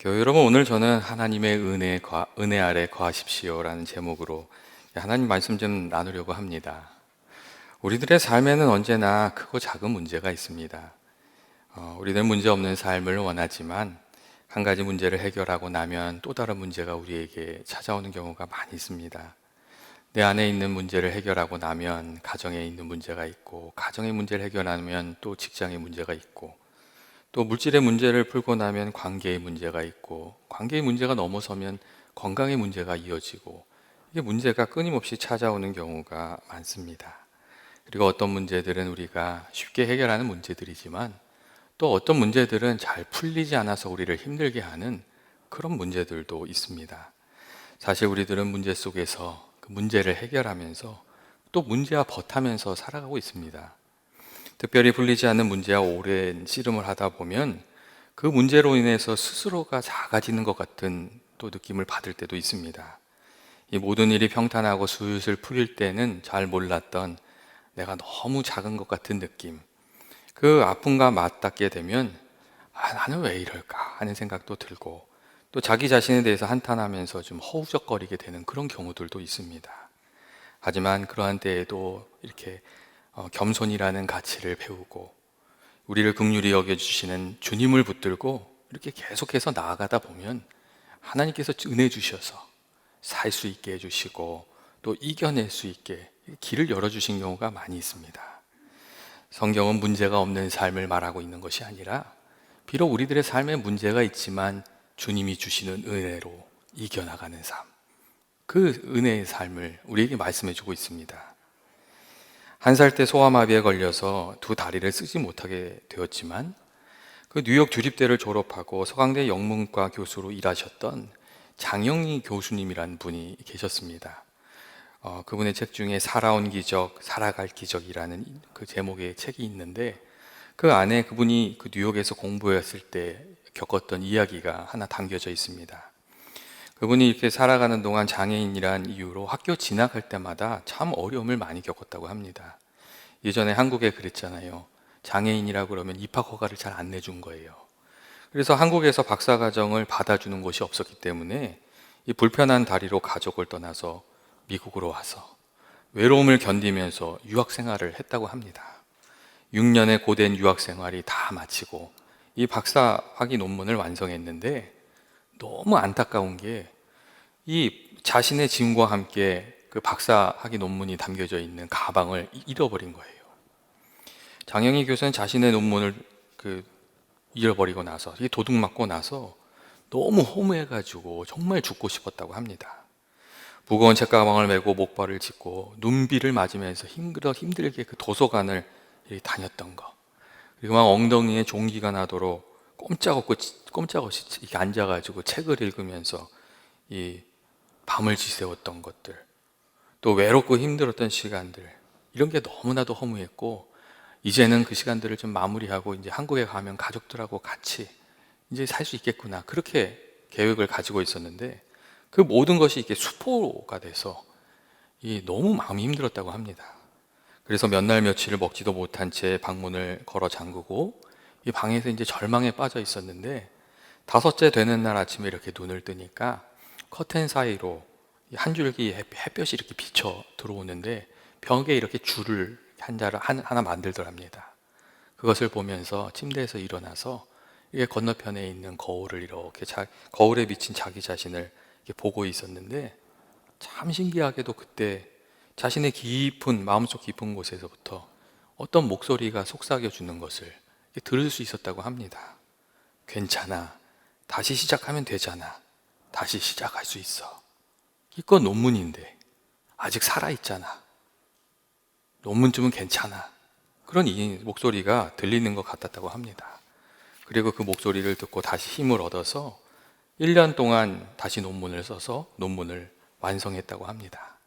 교회 여러분, 오늘 저는 하나님의 은혜 아래 거하십시오라는 제목으로 하나님 말씀 좀 나누려고 합니다. 우리들의 삶에는 언제나 크고 작은 문제가 있습니다. 우리는 문제 없는 삶을 원하지만 한 가지 문제를 해결하고 나면 또 다른 문제가 우리에게 찾아오는 경우가 많이 있습니다. 내 안에 있는 문제를 해결하고 나면 가정에 있는 문제가 있고, 가정의 문제를 해결하면 또 직장의 문제가 있고, 또 물질의 문제를 풀고 나면 관계의 문제가 있고, 관계의 문제가 넘어서면 건강의 문제가 이어지고, 이게 문제가 끊임없이 찾아오는 경우가 많습니다. 그리고 어떤 문제들은 우리가 쉽게 해결하는 문제들이지만, 또 어떤 문제들은 잘 풀리지 않아서 우리를 힘들게 하는 그런 문제들도 있습니다. 사실 우리들은 문제 속에서 그 문제를 해결하면서 또 문제와 버타면서 살아가고 있습니다. 특별히 풀리지 않는 문제와 오랜 씨름을 하다 보면 그 문제로 인해서 스스로가 작아지는 것 같은 또 느낌을 받을 때도 있습니다. 이 모든 일이 평탄하고 슬슬 풀릴 때는 잘 몰랐던 내가 너무 작은 것 같은 느낌, 그 아픔과 맞닿게 되면 나는 왜 이럴까 하는 생각도 들고, 또 자기 자신에 대해서 한탄하면서 좀 허우적거리게 되는 그런 경우들도 있습니다. 하지만 그러한 때에도 이렇게 겸손이라는 가치를 배우고 우리를 긍휼히 여겨주시는 주님을 붙들고 이렇게 계속해서 나아가다 보면 하나님께서 은혜 주셔서 살 수 있게 해주시고 또 이겨낼 수 있게 길을 열어주신 경우가 많이 있습니다. 성경은 문제가 없는 삶을 말하고 있는 것이 아니라, 비록 우리들의 삶에 문제가 있지만 주님이 주시는 은혜로 이겨나가는 삶, 그 은혜의 삶을 우리에게 말씀해 주고 있습니다. 1살 때 소아마비에 걸려서 두 다리를 쓰지 못하게 되었지만, 그 뉴욕 주립대를 졸업하고 서강대 영문과 교수로 일하셨던 장영희 교수님이라는 분이 계셨습니다. 그분의 책 중에 살아온 기적, 살아갈 기적이라는 그 제목의 책이 있는데, 그 안에 그분이 그 뉴욕에서 공부했을 때 겪었던 이야기가 하나 담겨져 있습니다. 그분이 이렇게 살아가는 동안 장애인이란 이유로 학교 진학할 때마다 참 어려움을 많이 겪었다고 합니다. 예전에 한국에 그랬잖아요. 장애인이라고 그러면 입학 허가를 잘 안 내준 거예요. 그래서 한국에서 박사과정을 받아주는 곳이 없었기 때문에 이 불편한 다리로 가족을 떠나서 미국으로 와서 외로움을 견디면서 유학 생활을 했다고 합니다. 6년의 고된 유학 생활이 다 마치고 이 박사 학위 논문을 완성했는데, 너무 안타까운 게 이 자신의 짐과 함께 그 박사 학위 논문이 담겨져 있는 가방을 잃어버린 거예요. 장영희 교수는 자신의 논문을 잃어버리고 나서, 이 도둑 맞고 나서 너무 허무해가지고 정말 죽고 싶었다고 합니다. 무거운 책가방을 메고 목발을 짚고 눈비를 맞으면서 힘들게 그 도서관을 다녔던 거, 그리고 막 엉덩이에 종기가 나도록 꼼짝없이 이렇게 앉아가지고 책을 읽으면서 이 밤을 지새웠던 것들, 또 외롭고 힘들었던 시간들, 이런 게 너무나도 허무했고, 이제는 그 시간들을 좀 마무리하고 이제 한국에 가면 가족들하고 같이 이제 살 수 있겠구나, 그렇게 계획을 가지고 있었는데, 그 모든 것이 이렇게 수포가 돼서 너무 마음이 힘들었다고 합니다. 그래서 몇 날 며칠을 먹지도 못한 채 방문을 걸어 잠그고 이 방에서 이제 절망에 빠져 있었는데, 5째 되는 날 아침에 이렇게 눈을 뜨니까 커튼 사이로 한 줄기 햇볕이 이렇게 비쳐 들어오는데, 벽에 이렇게 줄을 하나 만들더랍니다. 그것을 보면서 침대에서 일어나서 이게 건너편에 있는 거울을 이렇게 거울에 비친 자기 자신을 이렇게 보고 있었는데, 참 신기하게도 그때 자신의 마음속 깊은 곳에서부터 어떤 목소리가 속삭여 주는 것을 들을 수 있었다고 합니다. 괜찮아, 다시 시작하면 되잖아, 다시 시작할 수 있어, 이건 논문인데 아직 살아있잖아, 논문쯤은 괜찮아, 그런 이 목소리가 들리는 것 같았다고 합니다. 그리고 그 목소리를 듣고 다시 힘을 얻어서 1년 동안 다시 논문을 써서 논문을 완성했다고 합니다.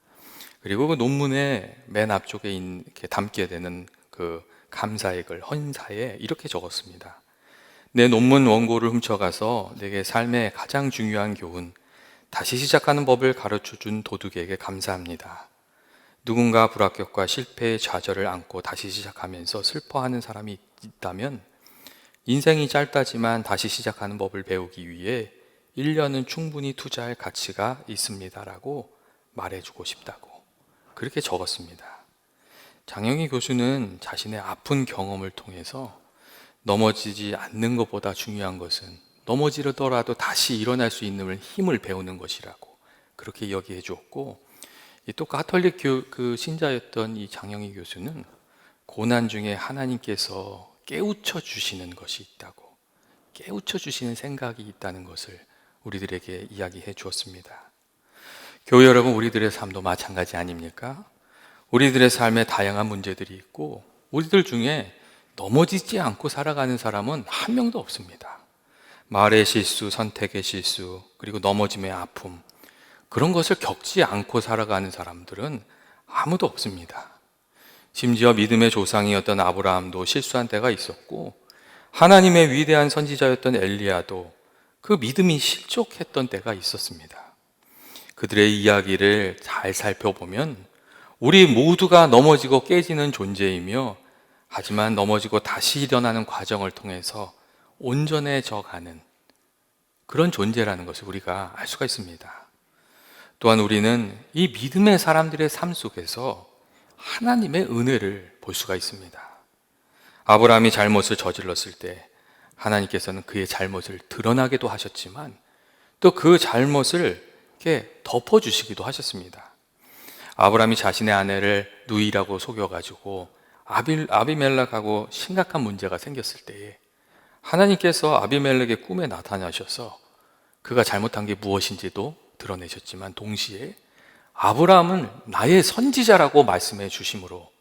그리고 그 논문의 맨 앞쪽에 이렇게 담게 되는 그 감사의 헌사에 이렇게 적었습니다. 내 논문 원고를 훔쳐가서 내게 삶의 가장 중요한 교훈, 다시 시작하는 법을 가르쳐준 도둑에게 감사합니다. 누군가 불합격과 실패의 좌절을 안고 다시 시작하면서 슬퍼하는 사람이 있다면, 인생이 짧다지만 다시 시작하는 법을 배우기 위해 1년은 충분히 투자할 가치가 있습니다라고 말해주고 싶다고 그렇게 적었습니다. 장영희 교수는 자신의 아픈 경험을 통해서 넘어지지 않는 것보다 중요한 것은 넘어지더라도 다시 일어날 수 있는 힘을 배우는 것이라고 그렇게 이야기해 주었고, 또 가톨릭 그 신자였던 이 장영희 교수는 고난 중에 하나님께서 깨우쳐 주시는 것이 있다고, 깨우쳐 주시는 생각이 있다는 것을 우리들에게 이야기해 주었습니다. 교회 여러분, 우리들의 삶도 마찬가지 아닙니까? 우리들의 삶에 다양한 문제들이 있고 우리들 중에 넘어지지 않고 살아가는 사람은 한 명도 없습니다. 말의 실수, 선택의 실수, 그리고 넘어짐의 아픔, 그런 것을 겪지 않고 살아가는 사람들은 아무도 없습니다. 심지어 믿음의 조상이었던 아브라함도 실수한 때가 있었고, 하나님의 위대한 선지자였던 엘리야도 그 믿음이 실족했던 때가 있었습니다. 그들의 이야기를 잘 살펴보면 우리 모두가 넘어지고 깨지는 존재이며, 하지만 넘어지고 다시 일어나는 과정을 통해서 온전해져 가는 그런 존재라는 것을 우리가 알 수가 있습니다. 또한 우리는 이 믿음의 사람들의 삶 속에서 하나님의 은혜를 볼 수가 있습니다. 아브라함이 잘못을 저질렀을 때 하나님께서는 그의 잘못을 드러나게도 하셨지만 또 그 잘못을 이렇게 덮어주시기도 하셨습니다. 아브라함이 자신의 아내를 누이라고 속여가지고 아비멜렉하고 심각한 문제가 생겼을 때에 하나님께서 아비멜렉의 꿈에 나타나셔서 그가 잘못한 게 무엇인지도 드러내셨지만, 동시에 아브라함은 나의 선지자라고 말씀해 주심으로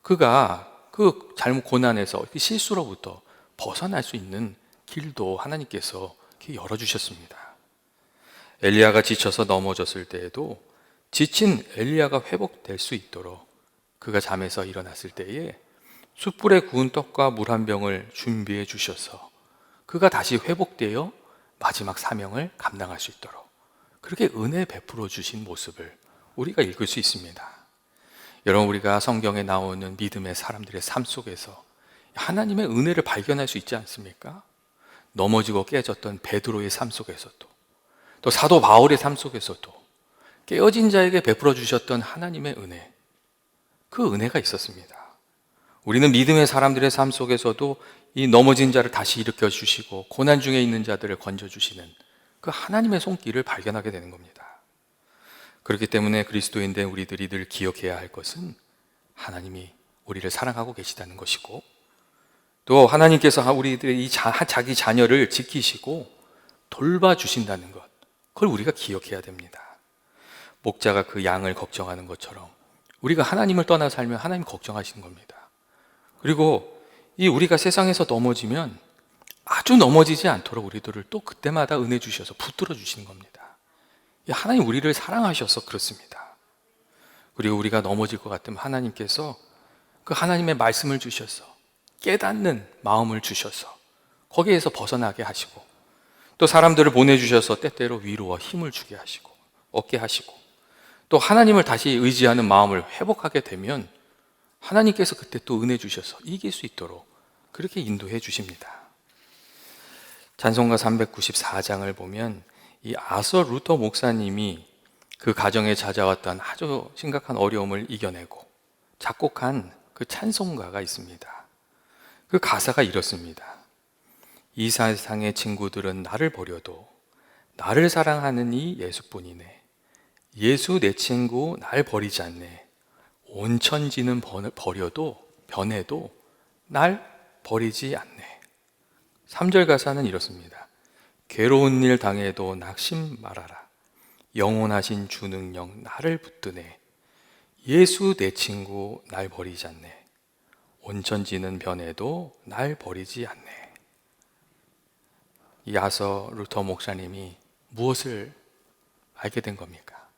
그가 그 잘못 고난에서 그 실수로부터 벗어날 수 있는 길도 하나님께서 열어주셨습니다. 엘리야가 지쳐서 넘어졌을 때에도 지친 엘리야가 회복될 수 있도록 그가 잠에서 일어났을 때에 숯불에 구운 떡과 물 한 병을 준비해 주셔서 그가 다시 회복되어 마지막 사명을 감당할 수 있도록 그렇게 은혜 베풀어 주신 모습을 우리가 읽을 수 있습니다. 여러분, 우리가 성경에 나오는 믿음의 사람들의 삶 속에서 하나님의 은혜를 발견할 수 있지 않습니까? 넘어지고 깨졌던 베드로의 삶 속에서도, 또 사도 바울의 삶 속에서도 깨어진 자에게 베풀어 주셨던 하나님의 은혜, 그 은혜가 있었습니다. 우리는 믿음의 사람들의 삶 속에서도 이 넘어진 자를 다시 일으켜 주시고 고난 중에 있는 자들을 건져 주시는 그 하나님의 손길을 발견하게 되는 겁니다. 그렇기 때문에 그리스도인된 우리들이 늘 기억해야 할 것은 하나님이 우리를 사랑하고 계시다는 것이고, 또 하나님께서 우리들의 이 자기 자녀를 지키시고 돌봐주신다는 것, 그걸 우리가 기억해야 됩니다. 목자가 그 양을 걱정하는 것처럼 우리가 하나님을 떠나 살면 하나님 걱정하시는 겁니다. 그리고 이 우리가 세상에서 넘어지면 아주 넘어지지 않도록 우리들을 또 그때마다 은혜 주셔서 붙들어 주시는 겁니다. 하나님 우리를 사랑하셔서 그렇습니다. 그리고 우리가 넘어질 것 같으면 하나님께서 그 하나님의 말씀을 주셔서 깨닫는 마음을 주셔서 거기에서 벗어나게 하시고, 또 사람들을 보내주셔서 때때로 위로와 힘을 주게 하시고 얻게 하시고, 또 하나님을 다시 의지하는 마음을 회복하게 되면 하나님께서 그때 또 은혜 주셔서 이길 수 있도록 그렇게 인도해 주십니다. 찬송가 394장을 보면 이 아서 루터 목사님이 그 가정에 찾아왔던 아주 심각한 어려움을 이겨내고 작곡한 그 찬송가가 있습니다. 그 가사가 이렇습니다. 이 세상의 친구들은 나를 버려도 나를 사랑하는 이 예수뿐이네. 예수 내 친구 날 버리지 않네. 온 천지는 버려도 변해도 날 버리지 않네. 3절 가사는 이렇습니다. 괴로운 일 당해도 낙심 말아라. 영원하신 주 능력 나를 붙드네. 예수 내 친구 날 버리지 않네. 온 천지는 변해도 날 버리지 않네. 이 아서 루터 목사님이 무엇을 알게 된 겁니까?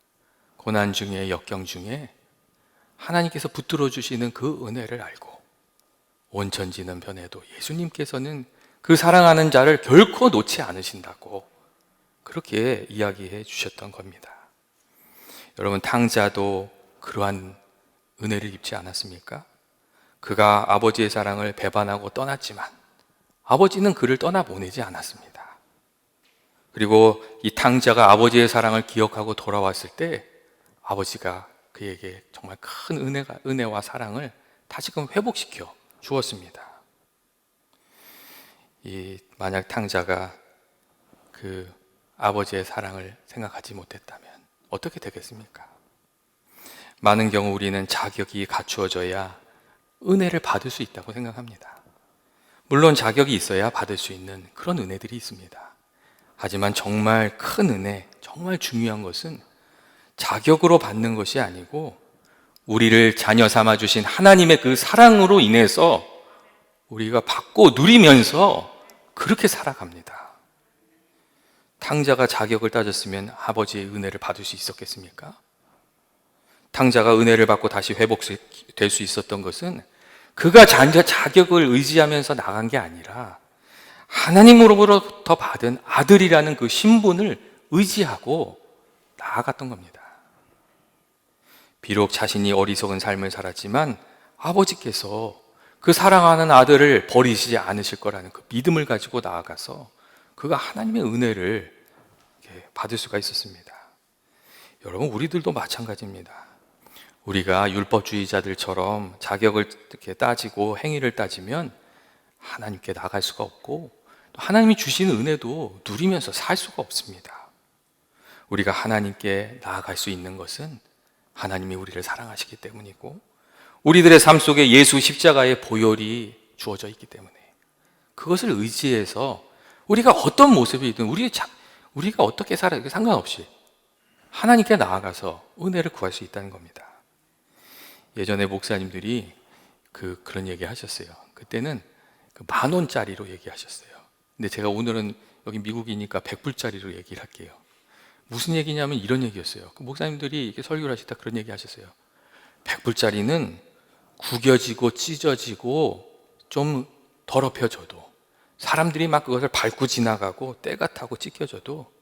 고난 중에, 역경 중에 하나님께서 붙들어 주시는 그 은혜를 알고, 온 천지는 변해도 예수님께서는 그 사랑하는 자를 결코 놓지 않으신다고 그렇게 이야기해 주셨던 겁니다. 여러분, 탕자도 그러한 은혜를 입지 않았습니까? 그가 아버지의 사랑을 배반하고 떠났지만 아버지는 그를 떠나보내지 않았습니다. 그리고 이 탕자가 아버지의 사랑을 기억하고 돌아왔을 때 아버지가 그에게 정말 큰 은혜와 사랑을 다시금 회복시켜 주었습니다. 만약 탕자가 그 아버지의 사랑을 생각하지 못했다면 어떻게 되겠습니까? 많은 경우 우리는 자격이 갖추어져야 은혜를 받을 수 있다고 생각합니다. 물론 자격이 있어야 받을 수 있는 그런 은혜들이 있습니다. 하지만 정말 큰 은혜, 정말 중요한 것은 자격으로 받는 것이 아니고 우리를 자녀 삼아 주신 하나님의 그 사랑으로 인해서 우리가 받고 누리면서 그렇게 살아갑니다. 탕자가 자격을 따졌으면 아버지의 은혜를 받을 수 있었겠습니까? 탕자가 은혜를 받고 다시 회복될 수 있었던 것은 그가 자격을 의지하면서 나간 게 아니라 하나님으로부터 받은 아들이라는 그 신분을 의지하고 나아갔던 겁니다. 비록 자신이 어리석은 삶을 살았지만 아버지께서 그 사랑하는 아들을 버리시지 않으실 거라는 그 믿음을 가지고 나아가서 그가 하나님의 은혜를 받을 수가 있었습니다. 여러분, 우리들도 마찬가지입니다. 우리가 율법주의자들처럼 자격을 이렇게 따지고 행위를 따지면 하나님께 나갈 수가 없고 또 하나님이 주시는 은혜도 누리면서 살 수가 없습니다. 우리가 하나님께 나아갈 수 있는 것은 하나님이 우리를 사랑하시기 때문이고 우리들의 삶 속에 예수 십자가의 보혈이 주어져 있기 때문에 그것을 의지해서 우리가 어떤 모습이든 우리가 어떻게 살아도 상관없이 하나님께 나아가서 은혜를 구할 수 있다는 겁니다. 예전에 목사님들이 그런 얘기 하셨어요. 그때는 10,000원짜리로 얘기하셨어요. 근데 제가 오늘은 여기 미국이니까 100불짜리로 얘기를 할게요. 무슨 얘기냐면 이런 얘기였어요. 목사님들이 이렇게 설교를 하시다 그런 얘기 하셨어요. 100불짜리는 구겨지고 찢어지고 좀 더럽혀져도 사람들이 막 그것을 밟고 지나가고 때가 타고 찢겨져도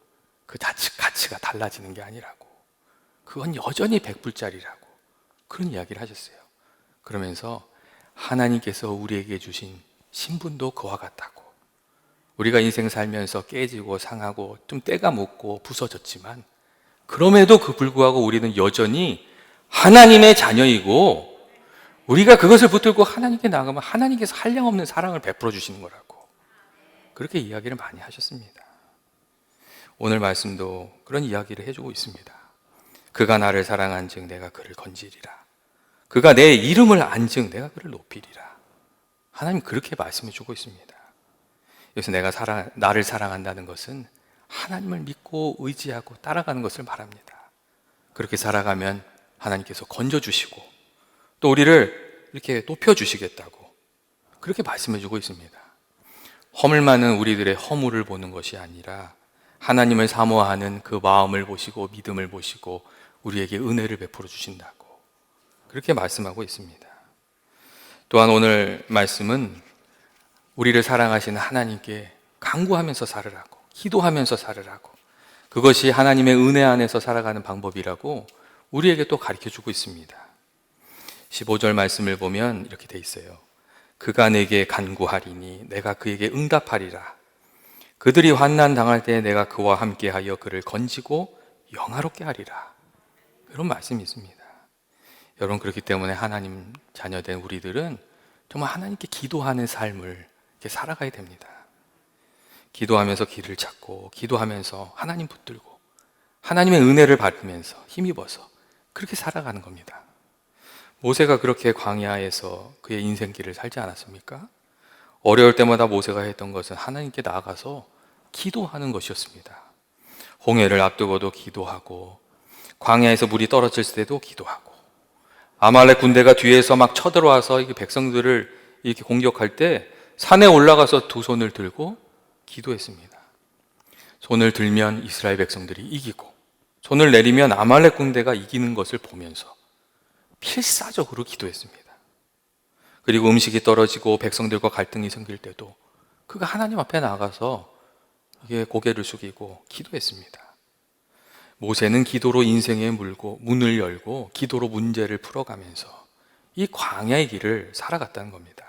그 가치가 달라지는 게 아니라고. 그건 여전히 100불짜리라고. 그런 이야기를 하셨어요. 그러면서 하나님께서 우리에게 주신 신분도 그와 같다고. 우리가 인생 살면서 깨지고 상하고 좀 때가 묻고 부서졌지만 그럼에도 불구하고 우리는 여전히 하나님의 자녀이고 우리가 그것을 붙들고 하나님께 나가면 하나님께서 한량없는 사랑을 베풀어 주시는 거라고. 그렇게 이야기를 많이 하셨습니다. 오늘 말씀도 그런 이야기를 해주고 있습니다. 그가 나를 사랑한 즉 내가 그를 건지리라. 그가 내 이름을 안 즉 내가 그를 높이리라. 하나님 그렇게 말씀해 주고 있습니다. 그래서 나를 사랑한다는 것은 하나님을 믿고 의지하고 따라가는 것을 말합니다. 그렇게 살아가면 하나님께서 건져주시고 또 우리를 이렇게 높여주시겠다고 그렇게 말씀해 주고 있습니다. 허물 많은 우리들의 허물을 보는 것이 아니라 하나님을 사모하는 그 마음을 보시고 믿음을 보시고 우리에게 은혜를 베풀어 주신다고 그렇게 말씀하고 있습니다. 또한 오늘 말씀은 우리를 사랑하시는 하나님께 간구하면서 살으라고, 기도하면서 살으라고, 그것이 하나님의 은혜 안에서 살아가는 방법이라고 우리에게 또 가르쳐주고 있습니다. 15절 말씀을 보면 이렇게 돼 있어요. 그가 내게 간구하리니 내가 그에게 응답하리라. 그들이 환난 당할 때 내가 그와 함께하여 그를 건지고 영화롭게 하리라. 그런 말씀이 있습니다. 여러분, 그렇기 때문에 하나님 자녀된 우리들은 정말 하나님께 기도하는 삶을 이렇게 살아가야 됩니다. 기도하면서 길을 찾고 기도하면서 하나님 붙들고 하나님의 은혜를 받으면서 힘입어서 그렇게 살아가는 겁니다. 모세가 그렇게 광야에서 그의 인생길을 살지 않았습니까? 어려울 때마다 모세가 했던 것은 하나님께 나아가서 기도하는 것이었습니다. 홍해를 앞두고도 기도하고 광야에서 물이 떨어질 때도 기도하고 아말렉 군대가 뒤에서 막 쳐들어와서 이 백성들을 이렇게 공격할 때 산에 올라가서 두 손을 들고 기도했습니다. 손을 들면 이스라엘 백성들이 이기고 손을 내리면 아말렉 군대가 이기는 것을 보면서 필사적으로 기도했습니다. 그리고 음식이 떨어지고 백성들과 갈등이 생길 때도 그가 하나님 앞에 나가서 이게 고개를 숙이고 기도했습니다. 모세는 기도로 인생의 문을 열고 기도로 문제를 풀어가면서 이 광야의 길을 살아갔다는 겁니다.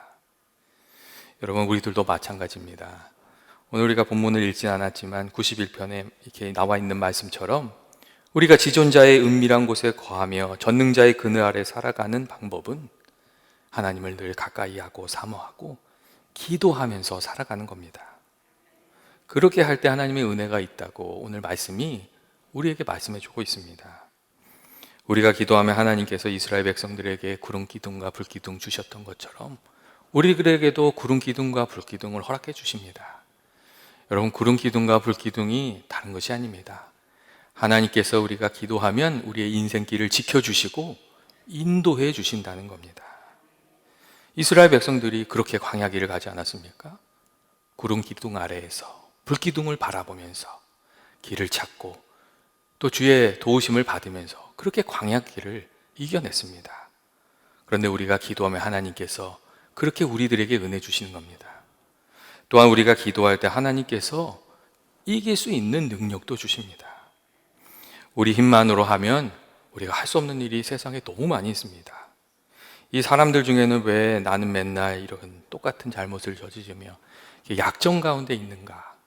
여러분, 우리들도 마찬가지입니다. 오늘 우리가 본문을 읽진 않았지만 91편에 이렇게 나와 있는 말씀처럼 우리가 지존자의 은밀한 곳에 거하며 전능자의 그늘 아래 살아가는 방법은 하나님을 늘 가까이 하고 사모하고 기도하면서 살아가는 겁니다. 그렇게 할 때 하나님의 은혜가 있다고 오늘 말씀이 우리에게 말씀해 주고 있습니다. 우리가 기도하면 하나님께서 이스라엘 백성들에게 구름 기둥과 불 기둥 주셨던 것처럼 우리들에게도 구름 기둥과 불 기둥을 허락해 주십니다. 여러분, 구름 기둥과 불 기둥이 다른 것이 아닙니다. 하나님께서 우리가 기도하면 우리의 인생길을 지켜주시고 인도해 주신다는 겁니다. 이스라엘 백성들이 그렇게 광야길을 가지 않았습니까? 구름 기둥 아래에서 불 기둥을 바라보면서 길을 찾고 또 주의 도우심을 받으면서 그렇게 광야길을 이겨냈습니다. 그런데 우리가 기도하면 하나님께서 그렇게 우리들에게 은혜 주시는 겁니다. 또한 우리가 기도할 때 하나님께서 이길 수 있는 능력도 주십니다. 우리 힘만으로 하면 우리가 할 수 없는 일이 세상에 너무 많이 있습니다. 이 사람들 중에는 왜 나는 맨날 이런 똑같은 잘못을 저지르며 약점 가운데 있는가,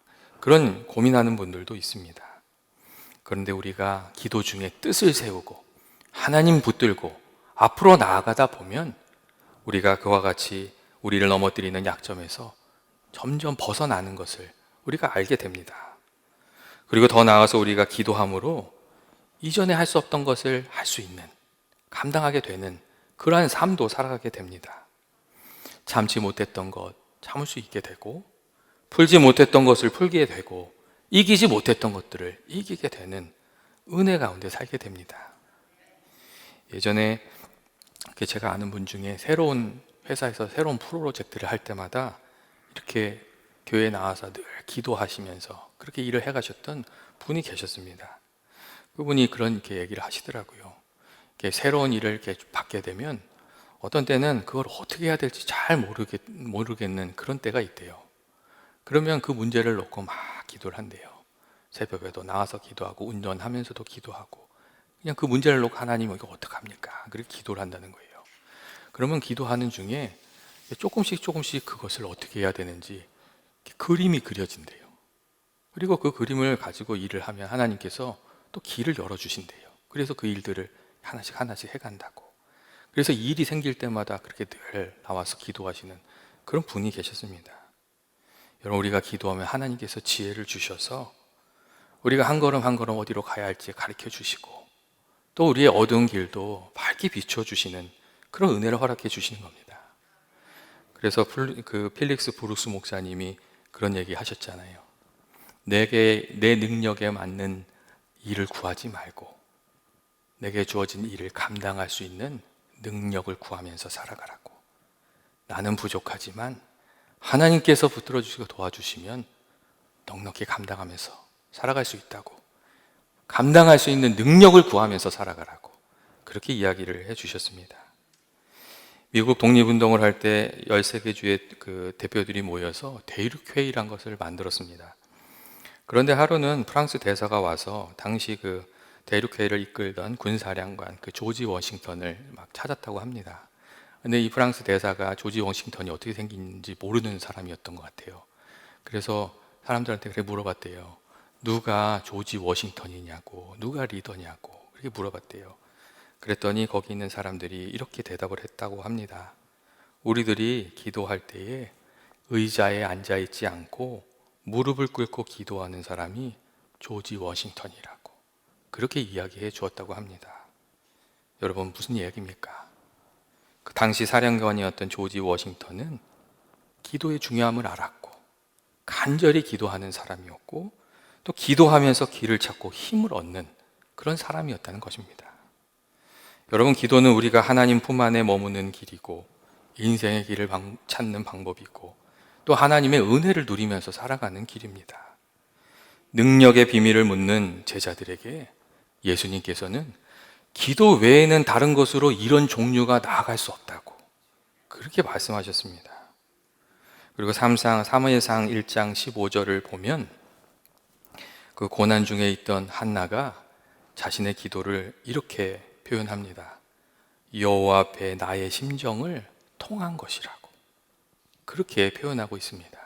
그런 고민하는 분들도 있습니다. 그런데 우리가 기도 중에 뜻을 세우고 하나님 붙들고 앞으로 나아가다 보면 우리가 그와 같이 우리를 넘어뜨리는 약점에서 점점 벗어나는 것을 우리가 알게 됩니다. 그리고 더 나아가서 우리가 기도함으로 이전에 할 수 없던 것을 할 수 있는, 감당하게 되는 그러한 삶도 살아가게 됩니다. 참지 못했던 것 참을 수 있게 되고, 풀지 못했던 것을 풀게 되고, 이기지 못했던 것들을 이기게 되는 은혜 가운데 살게 됩니다. 예전에 제가 아는 분 중에 새로운 회사에서 새로운 프로젝트를 할 때마다 이렇게 교회에 나와서 늘 기도하시면서 그렇게 일을 해가셨던 분이 계셨습니다. 그분이 이렇게 얘기를 하시더라고요. 이렇게 새로운 일을 이렇게 받게 되면 어떤 때는 그걸 어떻게 해야 될지 잘 모르겠는 그런 때가 있대요. 그러면 그 문제를 놓고 막 기도를 한대요. 새벽에도 나와서 기도하고 운전하면서도 기도하고, 그냥 그 문제를 놓고 하나님 이거 어떡합니까? 그렇게 기도를 한다는 거예요. 그러면 기도하는 중에 조금씩 그것을 어떻게 해야 되는지 그림이 그려진대요. 그리고 그 그림을 가지고 일을 하면 하나님께서 또 길을 열어주신대요. 그래서 그 일들을 하나씩 해간다고. 그래서 일이 생길 때마다 그렇게 늘 나와서 기도하시는 그런 분이 계셨습니다. 여러분, 우리가 기도하면 하나님께서 지혜를 주셔서 우리가 한 걸음 한 걸음 어디로 가야 할지 가르쳐 주시고, 또 우리의 어두운 길도 밝게 비춰주시는 그런 은혜를 허락해 주시는 겁니다. 그래서 필릭스 브룩스 목사님이 그런 얘기 하셨잖아요. 내게 내 능력에 맞는 일을 구하지 말고 내게 주어진 일을 감당할 수 있는 능력을 구하면서 살아가라고. 나는 부족하지만 하나님께서 붙들어 주시고 도와주시면 넉넉히 감당하면서 살아갈 수 있다고. 감당할 수 있는 능력을 구하면서 살아가라고 그렇게 이야기를 해주셨습니다. 미국 독립운동을 할 때 13개 주의 그 대표들이 모여서 대륙회의란 것을 만들었습니다. 그런데 하루는 프랑스 대사가 와서 당시 그 대륙회의를 이끌던 군사령관 그 조지 워싱턴을 막 찾았다고 합니다. 근데 이 프랑스 대사가 조지 워싱턴이 어떻게 생긴지 모르는 사람이었던 것 같아요. 그래서 사람들한테 그렇게 물어봤대요. 누가 조지 워싱턴이냐고, 누가 리더냐고 그렇게 물어봤대요. 그랬더니 거기 있는 사람들이 이렇게 대답을 했다고 합니다. 우리들이 기도할 때에 의자에 앉아있지 않고 무릎을 꿇고 기도하는 사람이 조지 워싱턴이라고 그렇게 이야기해 주었다고 합니다. 여러분, 무슨 이야기입니까? 그 당시 사령관이었던 조지 워싱턴은 기도의 중요함을 알았고 간절히 기도하는 사람이었고, 또 기도하면서 길을 찾고 힘을 얻는 그런 사람이었다는 것입니다. 여러분, 기도는 우리가 하나님 품 안에 머무는 길이고 인생의 길을 찾는 방법이고 또 하나님의 은혜를 누리면서 살아가는 길입니다. 능력의 비밀을 묻는 제자들에게 예수님께서는 기도 외에는 다른 것으로 이런 종류가 나아갈 수 없다고 그렇게 말씀하셨습니다. 그리고 사무엘상 1장 15절을 보면 그 고난 중에 있던 한나가 자신의 기도를 이렇게 표현합니다. 여호와 앞에 나의 심정을 통한 것이라고 그렇게 표현하고 있습니다.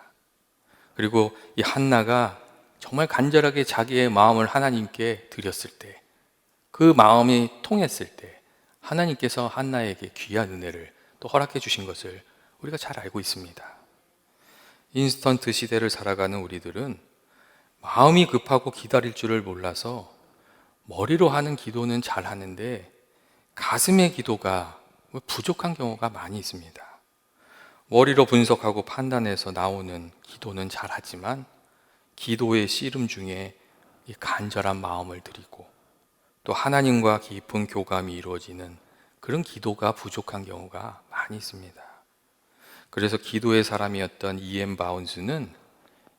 그리고 이 한나가 정말 간절하게 자기의 마음을 하나님께 드렸을 때, 그 마음이 통했을 때 하나님께서 한나에게 귀한 은혜를 또 허락해 주신 것을 우리가 잘 알고 있습니다. 인스턴트 시대를 살아가는 우리들은 마음이 급하고 기다릴 줄을 몰라서 머리로 하는 기도는 잘 하는데 가슴의 기도가 부족한 경우가 많이 있습니다. 머리로 분석하고 판단해서 나오는 기도는 잘하지만 기도의 씨름 중에 이 간절한 마음을 드리고 또 하나님과 깊은 교감이 이루어지는 그런 기도가 부족한 경우가 많이 있습니다. 그래서 기도의 사람이었던 이엠 바운스는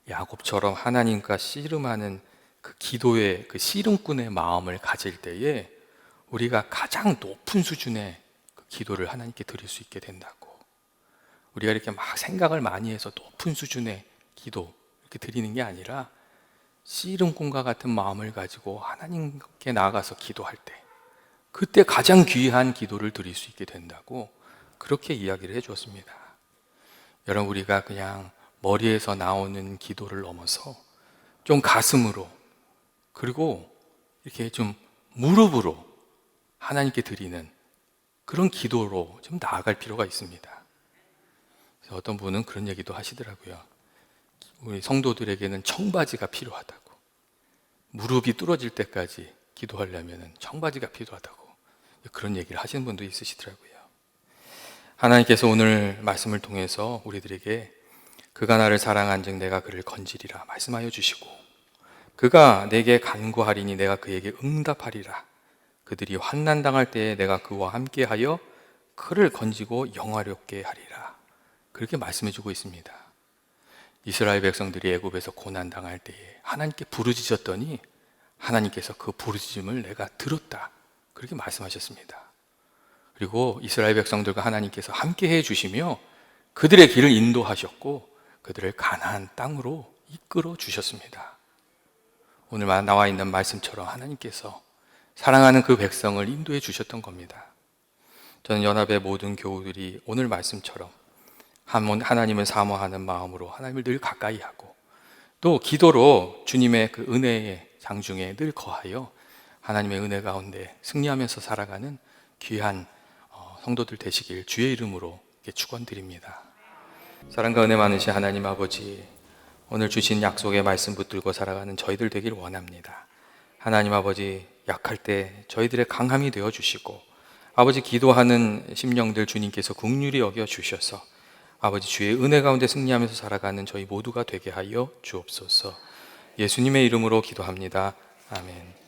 야곱처럼 하나님과 씨름하는 그 기도의 그 씨름꾼의 마음을 가질 때에 우리가 가장 높은 수준의 그 기도를 하나님께 드릴 수 있게 된다고. 우리가 이렇게 막 생각을 많이 해서 높은 수준의 기도 이렇게 드리는 게 아니라 씨름꾼과 같은 마음을 가지고 하나님께 나아가서 기도할 때 그때 가장 귀한 기도를 드릴 수 있게 된다고 그렇게 이야기를 해주었습니다. 여러분, 우리가 그냥 머리에서 나오는 기도를 넘어서 좀 가슴으로 그리고 이렇게 좀 무릎으로 하나님께 드리는 그런 기도로 좀 나아갈 필요가 있습니다. 그래서 어떤 분은 그런 얘기도 하시더라고요. 우리 성도들에게는 청바지가 필요하다고. 무릎이 뚫어질 때까지 기도하려면 청바지가 필요하다고 그런 얘기를 하시는 분도 있으시더라고요. 하나님께서 오늘 말씀을 통해서 우리들에게 그가 나를 사랑한즉 내가 그를 건지리라 말씀하여 주시고, 그가 내게 간구하리니 내가 그에게 응답하리라. 그들이 환난당할 때에 내가 그와 함께하여 그를 건지고 영화롭게 하리라. 그렇게 말씀해 주고 있습니다. 이스라엘 백성들이 애굽에서 고난당할 때에 하나님께 부르짖었더니 하나님께서 그 부르짖음을 내가 들었다. 그렇게 말씀하셨습니다. 그리고 이스라엘 백성들과 하나님께서 함께해 주시며 그들의 길을 인도하셨고 그들을 가나안 땅으로 이끌어 주셨습니다. 오늘 나와 있는 말씀처럼 하나님께서 사랑하는 그 백성을 인도해 주셨던 겁니다. 저는 연합의 모든 교우들이 오늘 말씀처럼 하나님을 사모하는 마음으로 하나님을 늘 가까이 하고 또 기도로 주님의 그 은혜의 장중에 늘 거하여 하나님의 은혜 가운데 승리하면서 살아가는 귀한 성도들 되시길 주의 이름으로 축원드립니다. 사랑과 은혜 많으신 하나님 아버지, 오늘 주신 약속의 말씀 붙들고 살아가는 저희들 되길 원합니다. 하나님 아버지, 약할 때 저희들의 강함이 되어 주시고 아버지, 기도하는 심령들 주님께서 긍휼히 여겨 주셔서 아버지 주의 은혜 가운데 승리하면서 살아가는 저희 모두가 되게 하여 주옵소서. 예수님의 이름으로 기도합니다. 아멘.